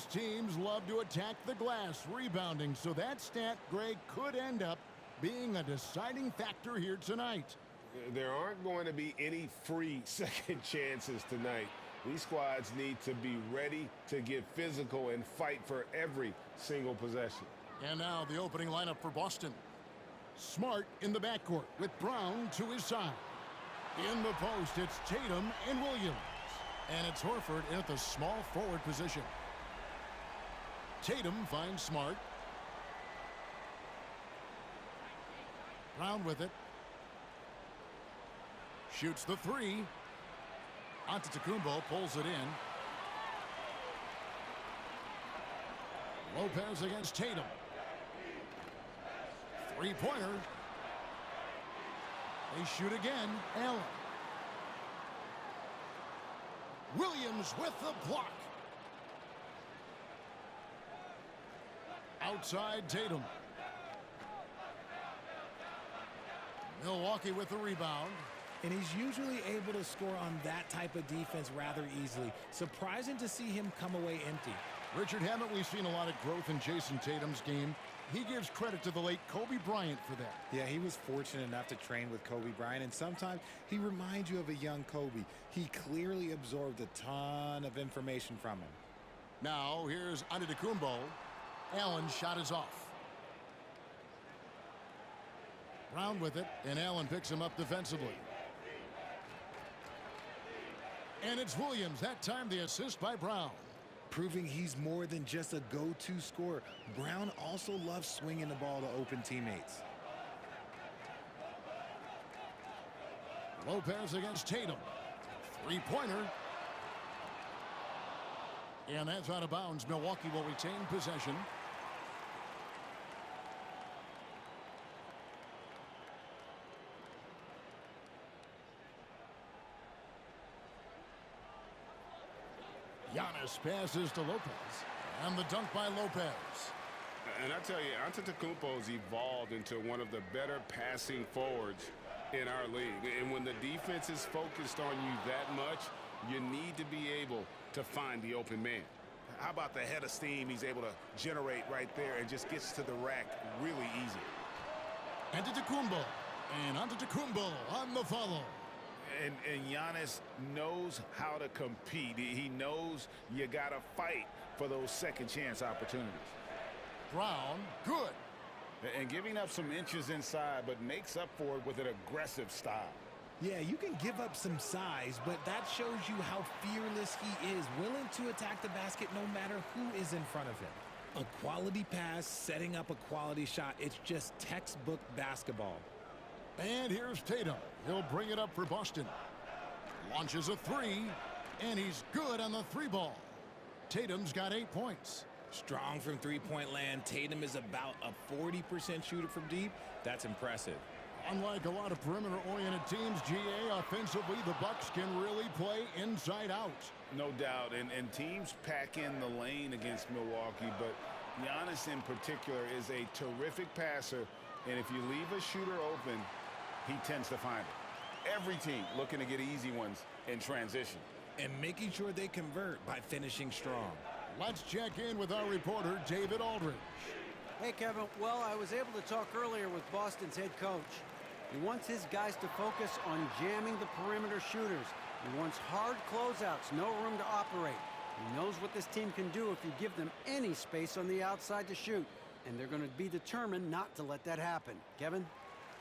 Both teams love to attack the glass, rebounding, so that stat, Greg, could end up being a deciding factor here tonight. There aren't going to be any free second chances tonight. These squads need to be ready to get physical and fight for every single possession. And now the opening lineup for Boston. Smart in the backcourt with Brown to his side. In the post, it's Tatum and Williams. And it's Horford at the small forward position. Tatum finds Smart. Brown with it. Shoots the three. Antetokounmpo pulls it in. Lopez against Tatum. Three-pointer. They shoot again. Allen. Williams with the block. Outside Tatum. Milwaukee with the rebound. And he's usually able to score on that type of defense rather easily. Surprising to see him come away empty. Richard, haven't we seen a lot of growth in Jason Tatum's game? He gives credit to the late Kobe Bryant for that. Yeah, he was fortunate enough to train with Kobe Bryant, and sometimes he reminds you of a young Kobe. He clearly absorbed a ton of information from him. Now, here's Antetokounmpo. Allen's shot is off. Brown with it, and Allen picks him up defensively. And it's Williams. That time the assist by Brown. Proving he's more than just a go-to scorer. Brown also loves swinging the ball to open teammates. Lopez against Tatum. Three-pointer. And that's out of bounds. Milwaukee will retain possession. Giannis passes to Lopez. And the dunk by Lopez. And I tell you, Antetokounmpo's evolved into one of the better passing forwards in our league. And when the defense is focused on you that much, you need to be able to find the open man. How about the head of steam he's able to generate right there and just gets to the rack really easy. Antetokounmpo. And Antetokounmpo on the follow. And Giannis knows how to compete. He knows you got to fight for those second chance opportunities. Brown, good. And giving up some inches inside, but makes up for it with an aggressive style. Yeah, you can give up some size, but that shows you how fearless he is, willing to attack the basket no matter who is in front of him. A quality pass, setting up a quality shot. It's just textbook basketball. And here's Tatum. He'll bring it up for Boston. Launches a three, and he's good on the three ball. Tatum's got 8 points. Strong from three-point land. Tatum is about a 40% shooter from deep. That's impressive. Unlike a lot of perimeter-oriented teams, GA, offensively, the Bucks can really play inside out. No doubt, and teams pack in the lane against Milwaukee, but Giannis in particular is a terrific passer, and if you leave a shooter open, he tends to find it. Every team looking to get easy ones in transition. And making sure they convert by finishing strong. Let's check in with our reporter, David Aldridge. Hey, Kevin. Well, I was able to talk earlier with Boston's head coach. He wants his guys to focus on jamming the perimeter shooters. He wants hard closeouts, no room to operate. He knows what this team can do if you give them any space on the outside to shoot. And they're going to be determined not to let that happen. Kevin?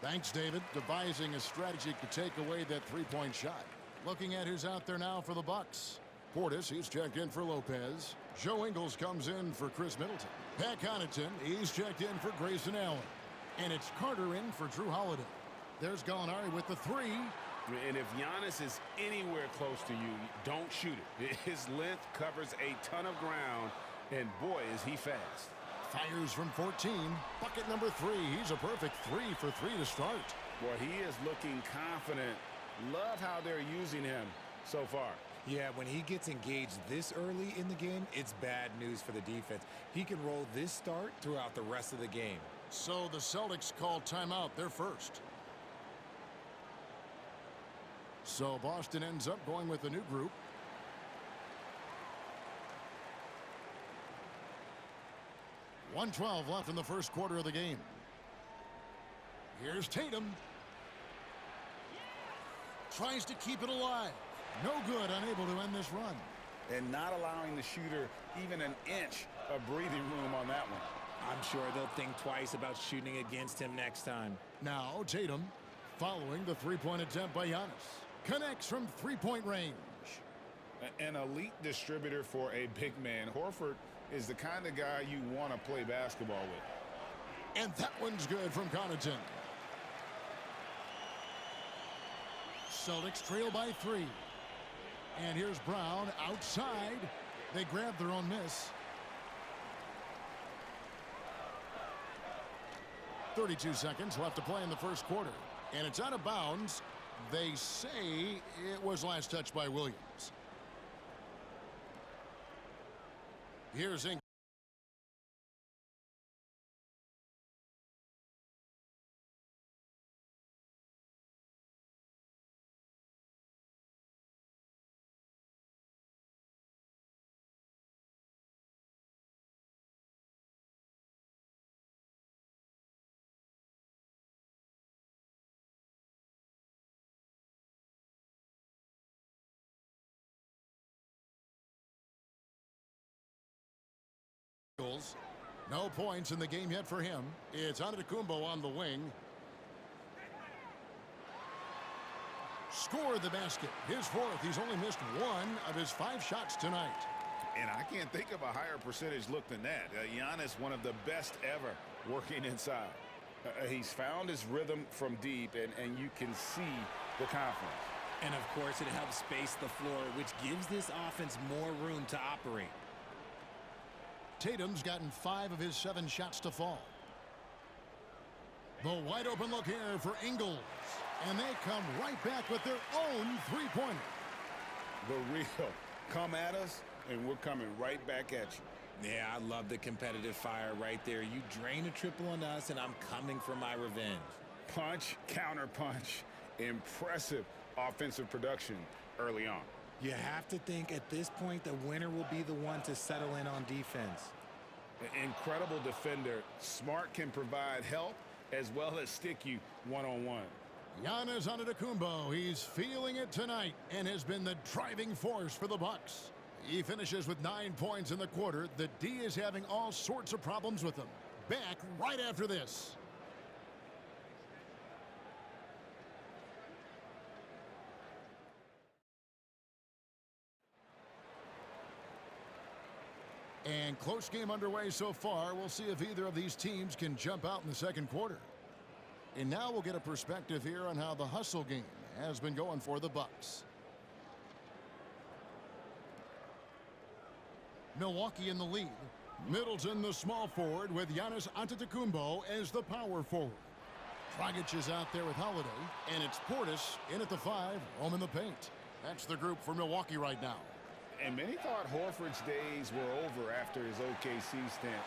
Thanks, David. Devising a strategy to take away that three-point shot. Looking at who's out there now for the Bucks. Portis, he's checked in for Lopez. Joe Ingles comes in for Chris Middleton. Pat Connaughton, he's checked in for Grayson Allen. And it's Carter in for Drew Holiday. There's Gallinari with the three. And if Giannis is anywhere close to you, don't shoot it. His length covers a ton of ground, and boy, is he fast. Fires from 14. Bucket number 3. He's a perfect 3 for 3 to start. Boy, he is looking confident. Love how they're using him so far. Yeah, when he gets engaged this early in the game, it's bad news for the defense. He can roll this start throughout the rest of the game. So the Celtics call timeout. They're first. So Boston ends up going with a new group. 1:12 left in the first quarter of the game. Here's Tatum. Tries to keep it alive. No good, unable to end this run. And not allowing the shooter even an inch of breathing room on that one. I'm sure they'll think twice about shooting against him next time. Now Tatum, following the three-point attempt by Giannis. Connects from three-point range. An elite distributor for a big man. Horford is the kind of guy you want to play basketball with. And that one's good from Connaughton. Celtics trail by 3. And here's Brown outside. They grab their own miss. 32 seconds left to play in the first quarter. And it's out of bounds. They say it was last touched by Williams. Here's Ingles. No points in the game yet for him. It's Antetokounmpo on the wing. Scored the basket. His fourth. He's only missed 1 of his 5 shots tonight. And I can't think of a higher percentage look than that. Giannis, one of the best ever working inside. He's found his rhythm from deep, and you can see the confidence. And, of course, it helps space the floor, which gives this offense more room to operate. Tatum's gotten 5 of his 7 shots to fall. The wide open look here for Ingles. And they come right back with their own three-pointer. The real come at us, and we're coming right back at you. Yeah, I love the competitive fire right there. You drain a triple on us, and I'm coming for my revenge. Punch, counter punch. Impressive offensive production early on. You have to think at this point the winner will be the one to settle in on defense. Incredible defender. Smart can provide help as well as stick you one-on-one. Giannis Antetokounmpo, he's feeling it tonight and has been the driving force for the Bucks. He finishes with 9 points in the quarter. The D is having all sorts of problems with him. Back right after this. And close game underway so far. We'll see if either of these teams can jump out in the second quarter. And now we'll get a perspective here on how the hustle game has been going for the Bucks. Milwaukee in the lead. Middleton, the small forward, with Giannis Antetokounmpo as the power forward. Dragic is out there with Holiday, and it's Portis in at the 5, home in the paint. That's the group for Milwaukee right now. And many thought Horford's days were over after his OKC stint,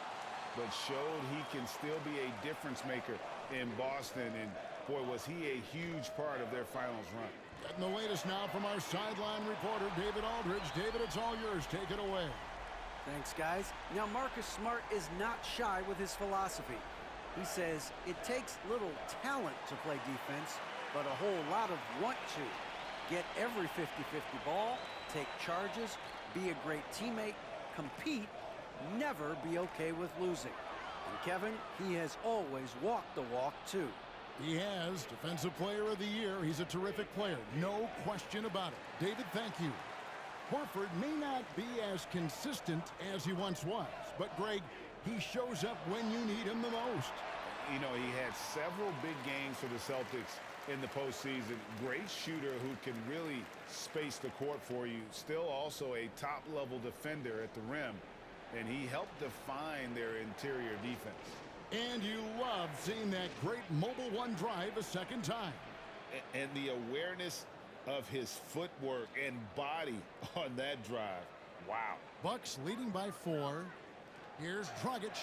but showed he can still be a difference maker in Boston. And boy, was he a huge part of their finals run. Getting the latest now from our sideline reporter, David Aldridge. David, it's all yours. Take it away. Thanks, guys. Now, Marcus Smart is not shy with his philosophy. He says it takes little talent to play defense, but a whole lot of want to. Get every 50-50 ball, take charges, be a great teammate, compete, never be okay with losing. And Kevin, he has always walked the walk, too. He has. Defensive Player of the Year. He's a terrific player. No question about it. David, thank you. Horford may not be as consistent as he once was, but, Greg, he shows up when you need him the most. You know, he had several big games for the Celtics in the postseason. Great shooter who can really space the court for you. Still also a top-level defender at the rim, and he helped define their interior defense. And you love seeing that great mobile one drive a second time. And the awareness of his footwork and body on that drive. Wow. Bucks leading by 4. Here's Dragic.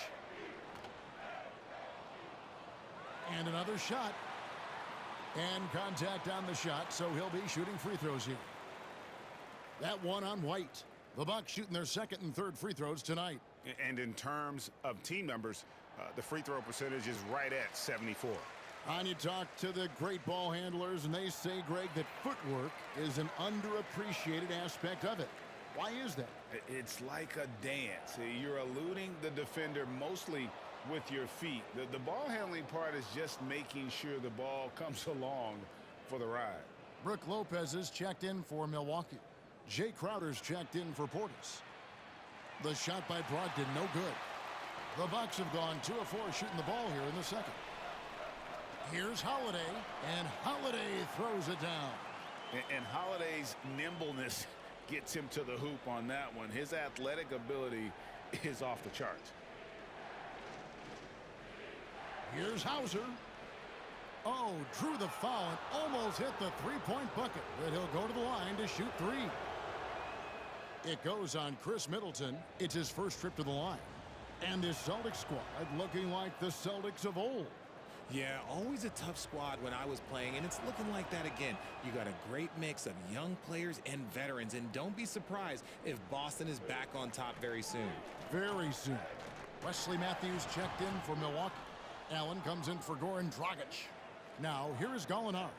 And another shot. And contact on the shot, so he'll be shooting free throws here. That one on White. The Bucks shooting their second and third free throws tonight. And in terms of team numbers, the free throw percentage is right at 74. And you talk to the great ball handlers, and they say, Greg, that footwork is an underappreciated aspect of it. Why is that? It's like a dance. You're eluding the defender mostly with your feet. The ball handling part is just making sure the ball comes along for the ride. Brook Lopez is checked in for Milwaukee. Jay Crowder's checked in for Portis. The shot by Brogdon, no good. The Bucks have gone 2 of 4 shooting the ball here in the second. Here's Holiday, and Holiday throws it down. And Holiday's nimbleness gets him to the hoop on that one. His athletic ability is off the charts. Here's Hauser. Oh, drew the foul and almost hit the three-point bucket, but he'll go to the line to shoot 3. It goes on Chris Middleton. It's his first trip to the line. And this Celtics squad looking like the Celtics of old. Yeah, always a tough squad when I was playing, and it's looking like that again. You got a great mix of young players and veterans, and don't be surprised if Boston is back on top very soon. Very soon. Wesley Matthews checked in for Milwaukee. Allen comes in for Goran Dragic. Now, here is Gallinari.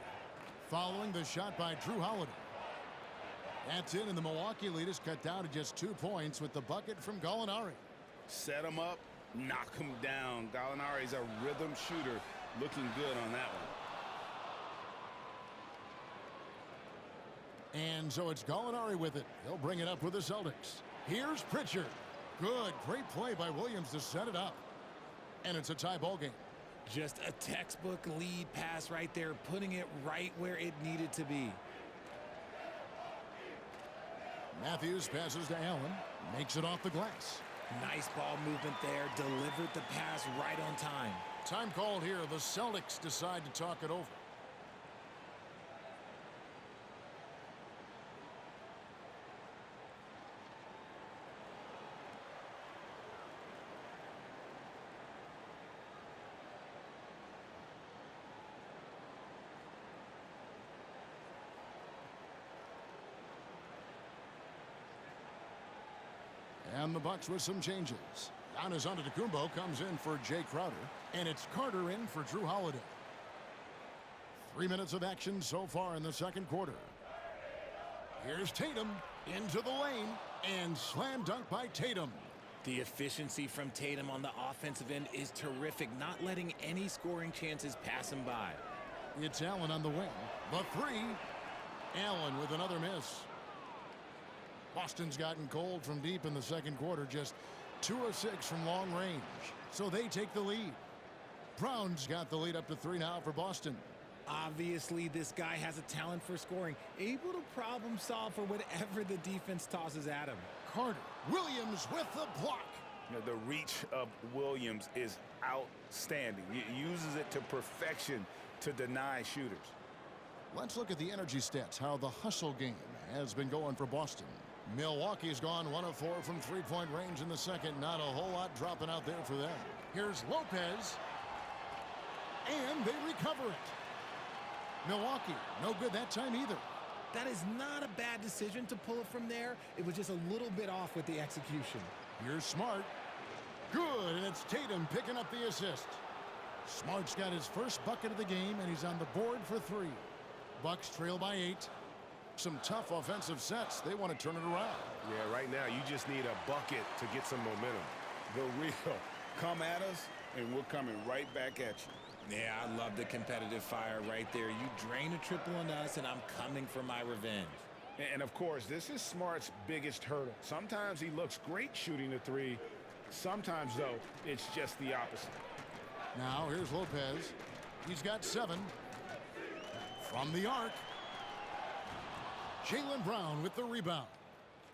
Following the shot by Drew Holiday. That's in, and the Milwaukee lead is cut down to just 2 points with the bucket from Gallinari. Set him up, knock him down. Gallinari's a rhythm shooter, looking good on that one. And so it's Gallinari with it. He'll bring it up with the Celtics. Here's Pritchard. Good, great play by Williams to set it up. And it's a tie ball game. Just a textbook lead pass right there, putting it right where it needed to be. Matthews passes to Allen, makes it off the glass. Nice ball movement there, delivered the pass right on time. Time called here. The Celtics decide to talk it over. And the Bucks with some changes. Giannis Antetokounmpo comes in for Jay Crowder. And it's Carter in for Drew Holiday. 3 minutes of action so far in the second quarter. Here's Tatum into the lane. And slam dunk by Tatum. The efficiency from Tatum on the offensive end is terrific, not letting any scoring chances pass him by. It's Allen on the wing. The 3. Allen with another miss. Boston's gotten cold from deep in the second quarter, just 2 of 6 from long range. So they take the lead. Brown's got the lead up to 3 now for Boston. Obviously, this guy has a talent for scoring, able to problem solve for whatever the defense tosses at him. Carter, Williams with the block. The reach of Williams is outstanding. He uses it to perfection to deny shooters. Let's look at the energy stats, how the hustle game has been going for Boston. Milwaukee's gone 1 of 4 from three-point range in the second. Not a whole lot dropping out there for them. Here's Lopez. And they recover it. Milwaukee, no good that time either. That is not a bad decision to pull it from there. It was just a little bit off with the execution. Here's Smart. Good, and it's Tatum picking up the assist. Smart's got his first bucket of the game, and he's on the board for 3. Bucks trail by 8. Some tough offensive sets. They want to turn it around. Yeah, right now you just need a bucket to get some momentum. The real come at us, and we're coming right back at you. Yeah, I love the competitive fire right there. You drain a triple on us, and I'm coming for my revenge. And of course, this is Smart's biggest hurdle. Sometimes he looks great shooting the 3. Sometimes, though, it's just the opposite. Now, here's Lopez. He's got 7. From the arc. Jaylen Brown with the rebound.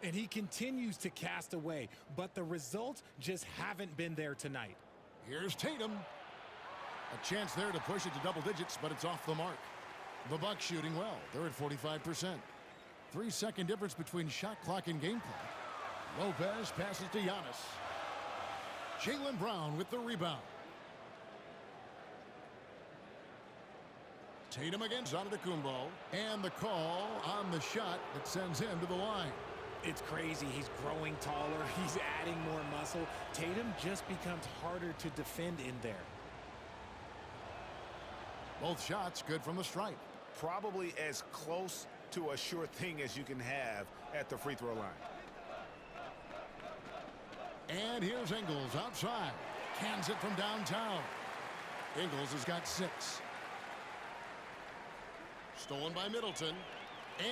And he continues to cast away, but the results just haven't been there tonight. Here's Tatum. A chance there to push it to double digits, but it's off the mark. The Bucks shooting well. They're at 45%. 3-second difference between shot clock and game clock. Lopez passes to Giannis. Jaylen Brown with the rebound. Tatum against Antetokounmpo. And the call on the shot that sends him to the line. It's crazy. He's growing taller. He's adding more muscle. Tatum just becomes harder to defend in there. Both shots good from the stripe. Probably as close to a sure thing as you can have at the free throw line. And here's Ingles outside. Cans it from downtown. Ingles has got 6. Stolen by Middleton.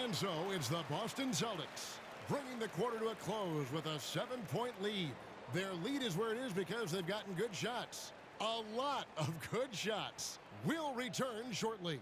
And so it's the Boston Celtics bringing the quarter to a close with a 7-point lead. Their lead is where it is because they've gotten good shots. A lot of good shots. We'll return shortly.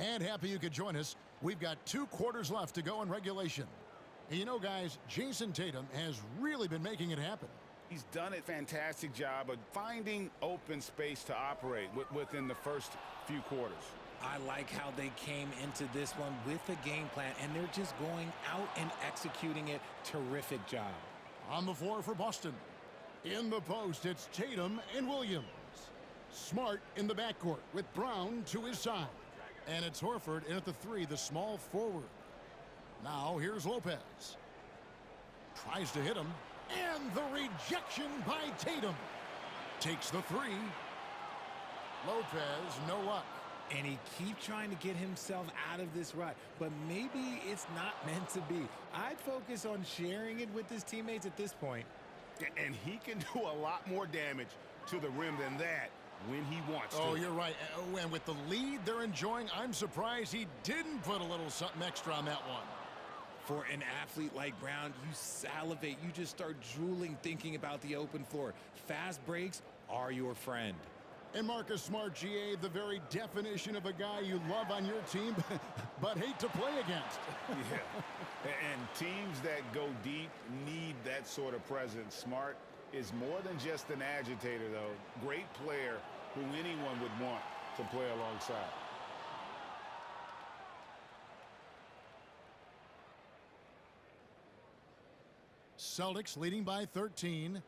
And happy you could join us. We've got 2 quarters left to go in regulation. And you know, guys, Jason Tatum has really been making it happen. He's done a fantastic job of finding open space to operate within the first few quarters. I like how they came into this one with a game plan, and they're just going out and executing it. Terrific job. On the floor for Boston. In the post, it's Tatum and Williams. Smart in the backcourt with Brown to his side. And it's Horford in at the 3, the small forward. Now here's Lopez. Tries to hit him. And the rejection by Tatum. Takes the 3. Lopez, no luck. And he keeps trying to get himself out of this rut. But maybe it's not meant to be. I'd focus on sharing it with his teammates at this point. And he can do a lot more damage to the rim than that when he wants to. Oh, you're right. And with the lead they're enjoying, I'm surprised he didn't put a little something extra on that one. For an athlete like Brown, you salivate. You just start drooling thinking about the open floor. Fast breaks are your friend. And Marcus Smart, GA, the very definition of a guy you love on your team, but hate to play against. Yeah. And teams that go deep need that sort of presence. Smart is more than just an agitator, though. Great player who anyone would want to play alongside. Celtics leading by 13.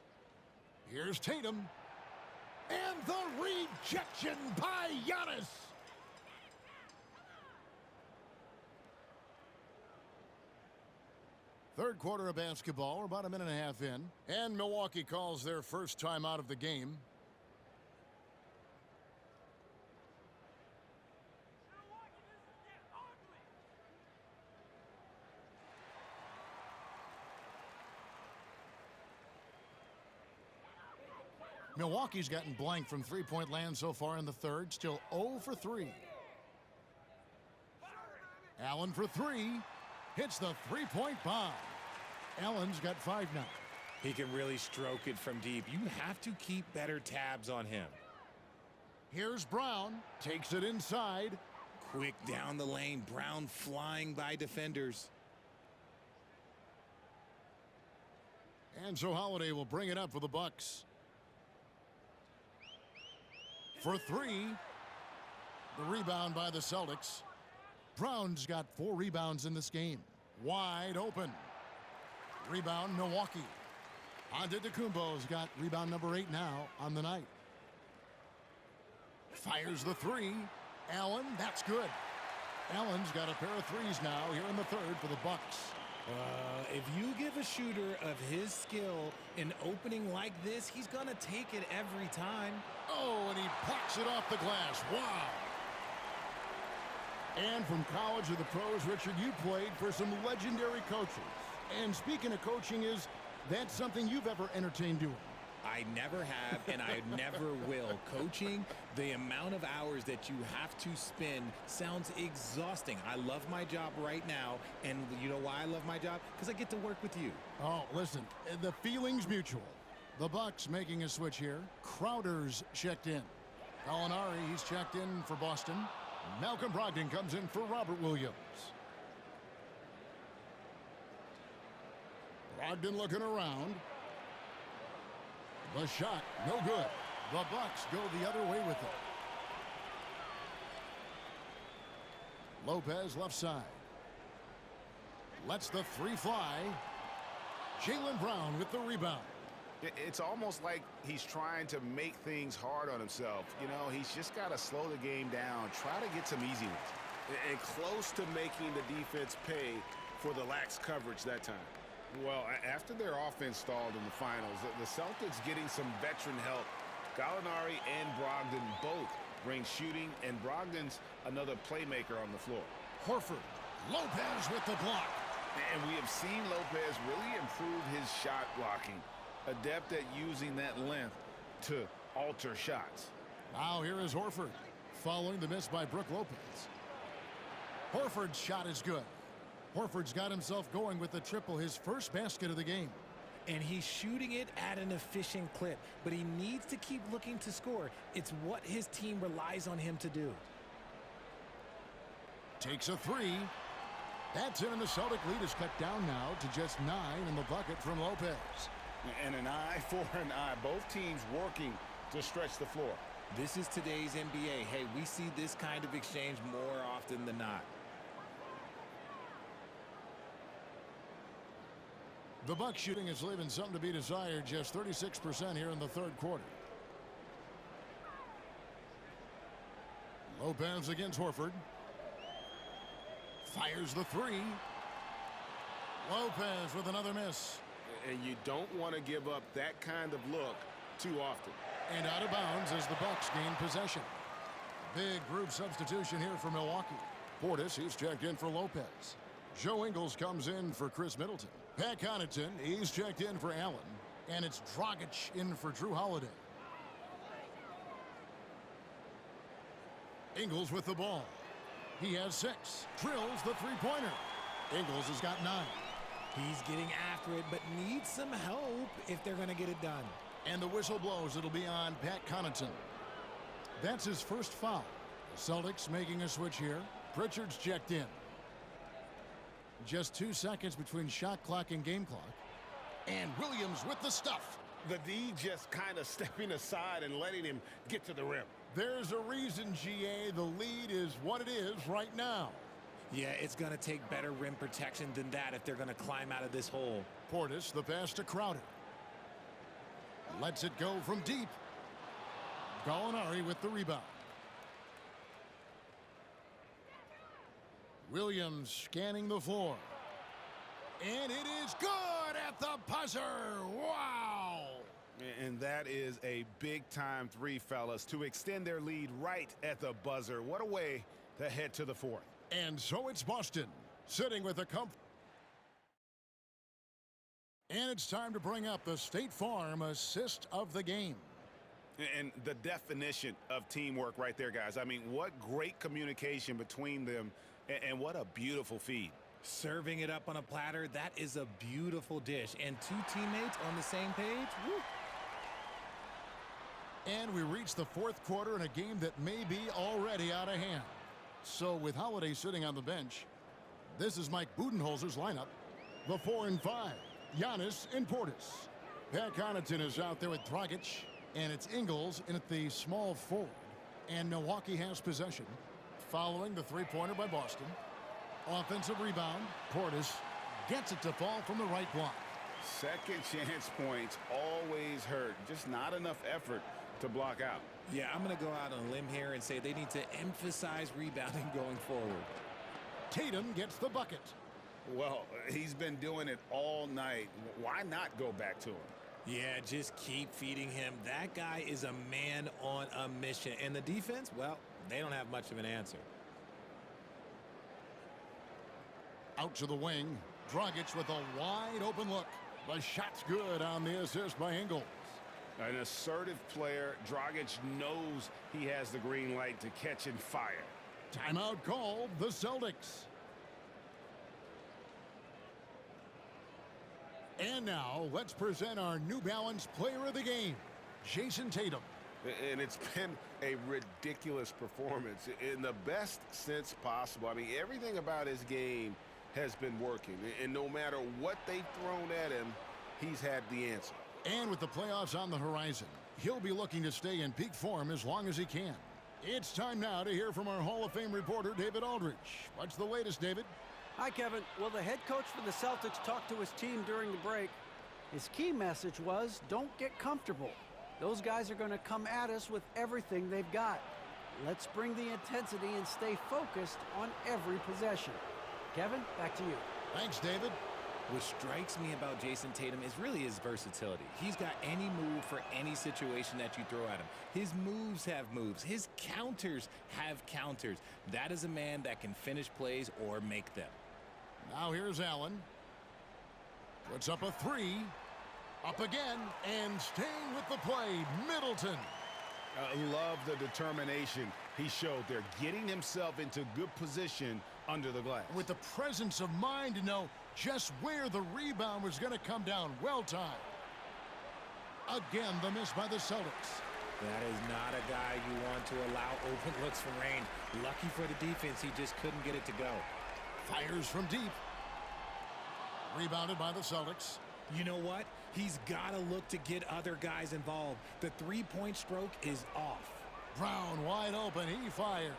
Here's Tatum. And the rejection by Giannis. Third quarter of basketball. We're about a minute and a half in. And Milwaukee calls their first time out of the game. Milwaukee's gotten blank from three-point land so far in the third. Still 0 for 3. Allen for 3. Hits the three-point bomb. Allen's got 5 now. He can really stroke it from deep. You have to keep better tabs on him. Here's Brown. Takes it inside. Quick down the lane. Brown flying by defenders. And so Holiday will bring it up for the Bucks. For 3. The rebound by the Celtics. Brown's got 4 rebounds in this game. Wide open. Rebound Milwaukee. Antetokounmpo's got rebound number 8 now on the night. Fires the 3. Allen, that's good. Allen's got a pair of 3s now here in the third for the Bucks. If you give a shooter of his skill an opening like this, he's going to take it every time. Oh, and he plucks it off the glass. Wow. And from college to the pros, Richard, you played for some legendary coaches. And speaking of coaching, is that something you've ever entertained doing? I never have, and I never will. Coaching, the amount of hours that you have to spend sounds exhausting. I love my job right now, and you know why I love my job? Because I get to work with you. Oh, listen, the feeling's mutual. The Bucks making a switch here. Crowder's checked in. Gallinari, he's checked in for Boston. Malcolm Brogdon comes in for Robert Williams. Brogdon looking around. The shot, no good. The Bucks go the other way with it. Lopez left side. Lets the three fly. Jaylen Brown with the rebound. It's almost like he's trying to make things hard on himself. You know, he's just got to slow the game down, try to get some easy ones. And close to making the defense pay for the lax coverage that time. Well, after their offense stalled in the finals, the Celtics getting some veteran help. Gallinari and Brogdon both bring shooting, and Brogdon's another playmaker on the floor. Horford. Lopez with the block. And we have seen Lopez really improve his shot blocking. Adept at using that length to alter shots. Now here is Horford, following the miss by Brook Lopez. Horford's shot is good. Horford's got himself going with the triple, his first basket of the game. And he's shooting it at an efficient clip, but he needs to keep looking to score. It's what his team relies on him to do. Takes a three. That's in, and the Celtic lead is cut down now to just 9 in the bucket from Lopez. And an eye for an eye. Both teams working to stretch the floor. This is today's NBA. Hey, we see this kind of exchange more often than not. The Bucks shooting is leaving something to be desired, just 36% here in the third quarter. Lopez against Horford. Fires the three. Lopez with another miss. And you don't want to give up that kind of look too often. And out of bounds as the Bucks gain possession. Big group substitution here for Milwaukee. Portis, he's checked in for Lopez. Joe Ingles comes in for Chris Middleton. Pat Connaughton, he's checked in for Allen. And it's Dragic in for Drew Holiday. Ingles with the ball. He has 6. Drills the three-pointer. Ingles has got 9. He's getting after it, but needs some help if they're going to get it done. And the whistle blows. It'll be on Pat Connaughton. That's his first foul. The Celtics making a switch here. Pritchard's checked in. Just 2 seconds between shot clock and game clock. And Williams with the stuff. The D just kind of stepping aside and letting him get to the rim. There's a reason, GA, the lead is what it is right now. Yeah, it's going to take better rim protection than that if they're going to climb out of this hole. Portis, the pass to Crowder. Lets it go from deep. Gallinari with the rebound. Williams scanning the floor. And it is good at the buzzer. Wow! And that is a big-time three, fellas, to extend their lead right at the buzzer. What a way to head to the fourth. And so it's Boston sitting with a comfort. And it's time to bring up the State Farm assist of the game. And the definition of teamwork right there, guys. I mean, what great communication between them, and what a beautiful feed. Serving it up on a platter, that is a beautiful dish. And 2 teammates on the same page, woo. And we reach the fourth quarter in a game that may be already out of hand. So with Holiday sitting on the bench, this is Mike Budenholzer's lineup. The 4 and 5, Giannis and Portis. Pat Connaughton is out there with Dragic, and it's Ingles in at the small forward. And Milwaukee has possession, following the three-pointer by Boston. Offensive rebound, Portis gets it to fall from the right block. Second chance points always hurt. Just not enough effort to block out. Yeah, I'm going to go out on a limb here and say they need to emphasize rebounding going forward. Tatum gets the bucket. Well, he's been doing it all night. Why not go back to him? Yeah, just keep feeding him. That guy is a man on a mission. And the defense, well, they don't have much of an answer. Out to the wing. Dragic with a wide open look. The shot's good on the assist by Ingles. An assertive player. Dragic knows he has the green light to catch and fire. Timeout called, the Celtics. And now let's present our New Balance player of the game, Jason Tatum. And it's been a ridiculous performance in the best sense possible. I mean, everything about his game has been working. And no matter what they've thrown at him, he's had the answer. And with the playoffs on the horizon, he'll be looking to stay in peak form as long as he can. It's time now to hear from our Hall of Fame reporter, David Aldridge. What's the latest, David? Hi, Kevin. Well, the head coach for the Celtics talked to his team during the break. His key message was, don't get comfortable. Those guys are going to come at us with everything they've got. Let's bring the intensity and stay focused on every possession. Kevin, back to you. Thanks, David. What strikes me about Jason Tatum is really his versatility. He's got any move for any situation that you throw at him. His moves have moves. His counters have counters. That is a man that can finish plays or make them. Now here's Allen. Puts up a three. Up again, and staying with the play, Middleton. I love the determination he showed there, getting himself into good position under the glass. With the presence of mind to know just where the rebound was going to come down. Well timed. Again, the miss by the Celtics. That is not a guy you want to allow open looks from range. Lucky for the defense, he just couldn't get it to go. Fires from deep. Rebounded by the Celtics. You know what? He's got to look to get other guys involved. The three-point stroke is off. Brown wide open. He fires.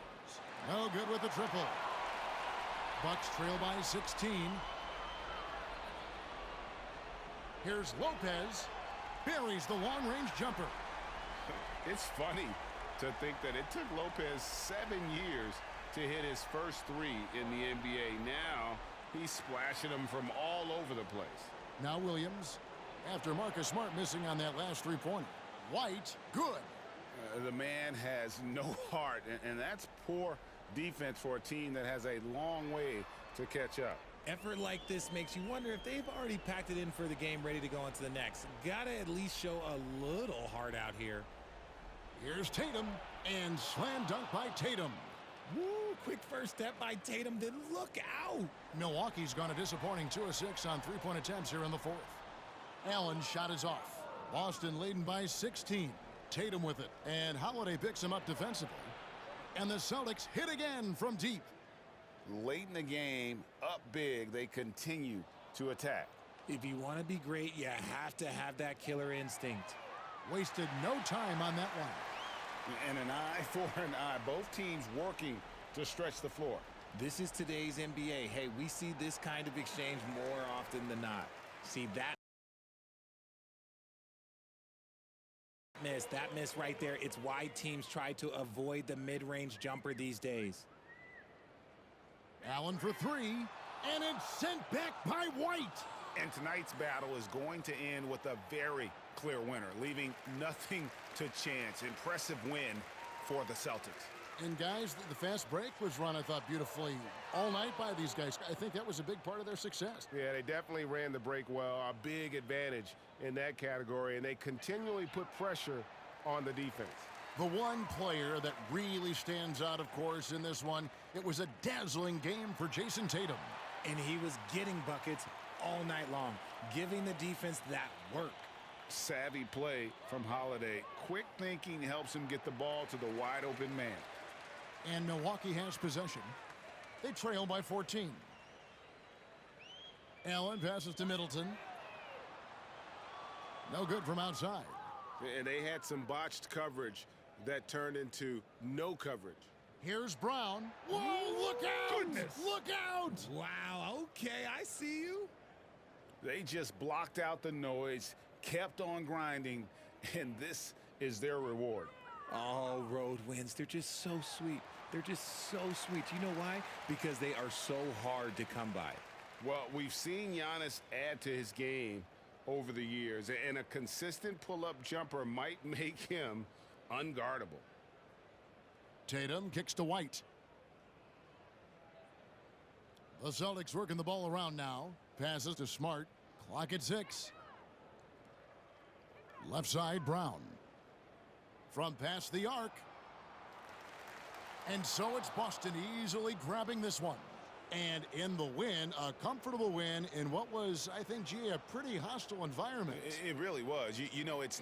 No good with the triple. Bucks trail by 16. Here's Lopez. Buries the long-range jumper. It's funny to think that it took Lopez 7 years to hit his first three in the NBA. Now he's splashing them from all over the place. Now Williams. After Marcus Smart missing on that last three-pointer. White, good. The man has no heart, and that's poor defense for a team that has a long way to catch up. Effort like this makes you wonder if they've already packed it in for the game, ready to go into the next. Gotta at least show a little heart out here. Here's Tatum, and slam dunk by Tatum. Woo, quick first step by Tatum, then look out. Milwaukee's gone a disappointing 2 of 6 on three-point attempts here in the fourth. Allen's shot is off. Boston leading by 16. Tatum with it, and Holiday picks him up defensively. And the Celtics hit again from deep. Late in the game, up big, they continue to attack. If you want to be great, you have to have that killer instinct. Wasted no time on that one. And an eye for an eye. Both teams working to stretch the floor. This is today's NBA. Hey, we see this kind of exchange more often than not. See that miss right there. It's why teams try to avoid the mid-range jumper these days. Allen for three, and it's sent back by White. And tonight's battle is going to end with a very clear winner, leaving nothing to chance. Impressive win for the Celtics. And guys, the fast break was run, I thought, beautifully all night by these guys. I think that was a big part of their success. Yeah, they definitely ran the break well. A big advantage in that category, and they continually put pressure on the defense. The one player that really stands out, of course, in this one, it was a dazzling game for Jason Tatum. And he was getting buckets all night long, giving the defense that work. Savvy play from Holiday. Quick thinking helps him get the ball to the wide open man. And Milwaukee has possession. They trail by 14. Allen passes to Middleton. No good from outside. And they had some botched coverage that turned into no coverage. Here's Brown. Whoa, look out! Goodness. Look out! Wow, okay, I see you. They just blocked out the noise, kept on grinding, and this is their reward. Oh, road wins. They're just so sweet. They're just so sweet. You know why? Because they are so hard to come by. Well, we've seen Giannis add to his game over the years, and a consistent pull-up jumper might make him unguardable. Tatum kicks to White. The Celtics working the ball around now. Passes to Smart. Clock at 6. Left side, Brown. From past the arc. And so it's Boston easily grabbing this one. And in the win, a comfortable win in what was, I think, a pretty hostile environment. It really was. You know, it's